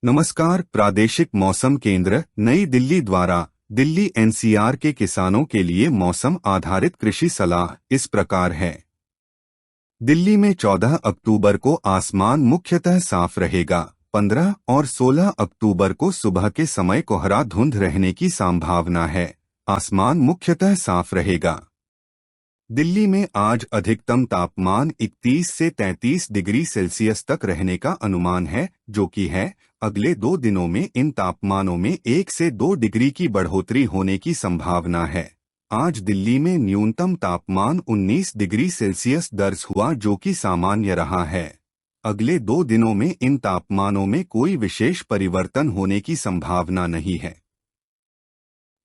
नमस्कार। प्रादेशिक मौसम केंद्र नई दिल्ली द्वारा दिल्ली एनसीआर के किसानों के लिए मौसम आधारित कृषि सलाह इस प्रकार है। दिल्ली में 14 अक्टूबर को आसमान मुख्यतः साफ रहेगा। 15 और 16 अक्टूबर को सुबह के समय कोहरा धुंध रहने की संभावना है। आसमान मुख्यतः साफ रहेगा। दिल्ली में आज अधिकतम तापमान 31 से 33 डिग्री सेल्सियस तक रहने का अनुमान है, जो कि है अगले 2 दिनों में इन तापमानों में 1 से 2 डिग्री की बढ़ोतरी होने की संभावना है। आज दिल्ली में न्यूनतम तापमान 19 डिग्री सेल्सियस दर्ज हुआ, जो कि सामान्य रहा है। अगले 2 दिनों में इन तापमानों में कोई विशेष परिवर्तन होने की संभावना नहीं है।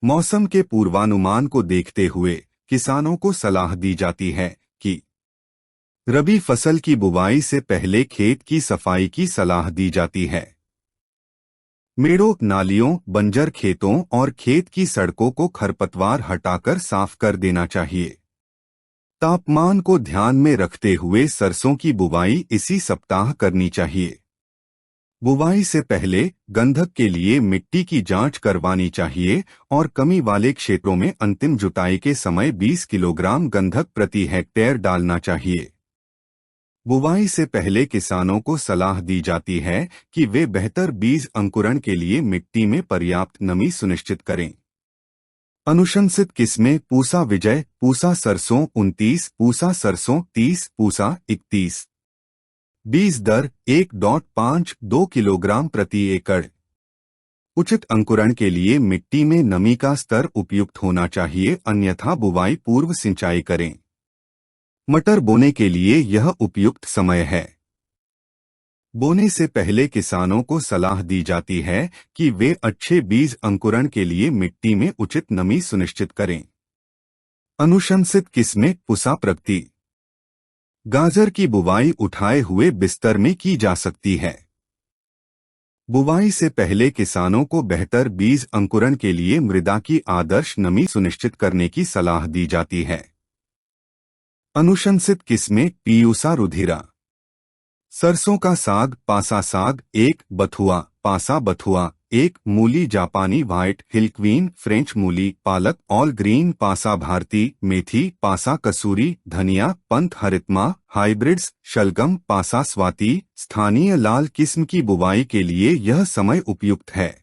मौसम के पूर्वानुमान को देखते हुए किसानों को सलाह दी जाती है कि रबी फसल की बुवाई से पहले खेत की सफाई की सलाह दी जाती है। मेड़ों, नालियों, बंजर खेतों और खेत की सड़कों को खरपतवार हटाकर साफ कर देना चाहिए। तापमान को ध्यान में रखते हुए सरसों की बुवाई इसी सप्ताह करनी चाहिए। बुवाई से पहले गंधक के लिए मिट्टी की जांच करवानी चाहिए और कमी वाले क्षेत्रों में अंतिम जुताई के समय 20 किलोग्राम गंधक प्रति हेक्टेयर डालना चाहिए। बुवाई से पहले किसानों को सलाह दी जाती है कि वे बेहतर बीज अंकुरण के लिए मिट्टी में पर्याप्त नमी सुनिश्चित करें। अनुशंसित किस्में पूसा विजय, पूसा सरसों 29, पूसा सरसों 30, पूसा 31। बीज दर 1.52 किलोग्राम प्रति एकड़। उचित अंकुरण के लिए मिट्टी में नमी का स्तर उपयुक्त होना चाहिए, अन्यथा बुवाई पूर्व सिंचाई करें। मटर बोने के लिए यह उपयुक्त समय है। बोने से पहले किसानों को सलाह दी जाती है कि वे अच्छे बीज अंकुरण के लिए मिट्टी में उचित नमी सुनिश्चित करें। अनुशंसित किस्में पुसा प्रगति। गाजर की बुवाई उठाए हुए बिस्तर में की जा सकती है। बुवाई से पहले किसानों को बेहतर बीज अंकुरण के लिए मृदा की आदर्श नमी सुनिश्चित करने की सलाह दी जाती है। अनुशंसित किस्में पियूसा रुधिरा। सरसों का साग पासा साग 1, बथुआ पासा बथुआ 1, मूली जापानी व्हाइट हिलक्वीन फ्रेंच मूली, पालक ऑल ग्रीन पासा भारती, मेथी पासा कसूरी, धनिया पंथ हरितमा, हाइब्रिड्स शलगम पासा स्वाति। स्थानीय लाल किस्म की बुवाई के लिए यह समय उपयुक्त है।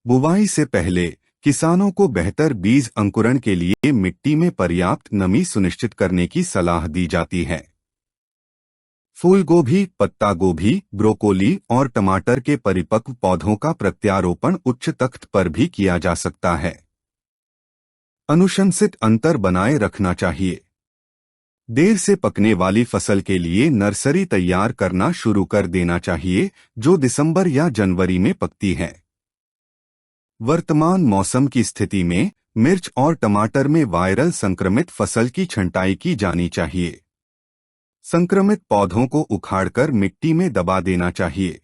बुवाई से पहले किसानों को बेहतर बीज अंकुरण के लिए मिट्टी में पर्याप्त नमी सुनिश्चित करने की सलाह दी जाती है। फूल गोभी, पत्ता गोभी, ब्रोकोली और टमाटर के परिपक्व पौधों का प्रत्यारोपण उच्च तख्त पर भी किया जा सकता है। अनुशंसित अंतर बनाए रखना चाहिए। देर से पकने वाली फसल के लिए नर्सरी तैयार करना शुरू कर देना चाहिए, जो दिसंबर या जनवरी में पकती है। वर्तमान मौसम की स्थिति में मिर्च और टमाटर में वायरल संक्रमित फसल की छंटाई की जानी चाहिए। संक्रमित पौधों को उखाड़कर मिट्टी में दबा देना चाहिए।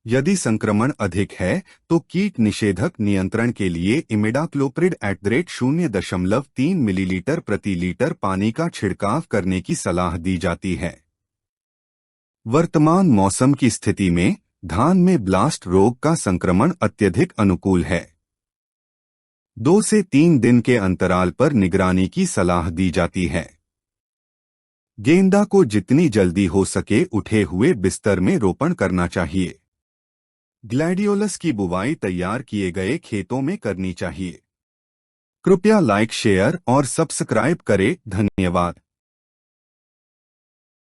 यदि संक्रमण अधिक है तो कीट निषेधक नियंत्रण के लिए इमिडाक्लोप्रिड @0.3 मिलीलीटर प्रति लीटर पानी का छिड़काव करने की सलाह दी जाती है। वर्तमान मौसम की स्थिति में धान में ब्लास्ट रोग का संक्रमण अत्यधिक अनुकूल है। 2 से 3 दिन के अंतराल पर निगरानी की सलाह दी जाती है। गेंदा को जितनी जल्दी हो सके उठे हुए बिस्तर में रोपण करना चाहिए। ग्लैडियोलस की बुवाई तैयार किए गए खेतों में करनी चाहिए। कृपया लाइक, शेयर और सब्सक्राइब करें। धन्यवाद।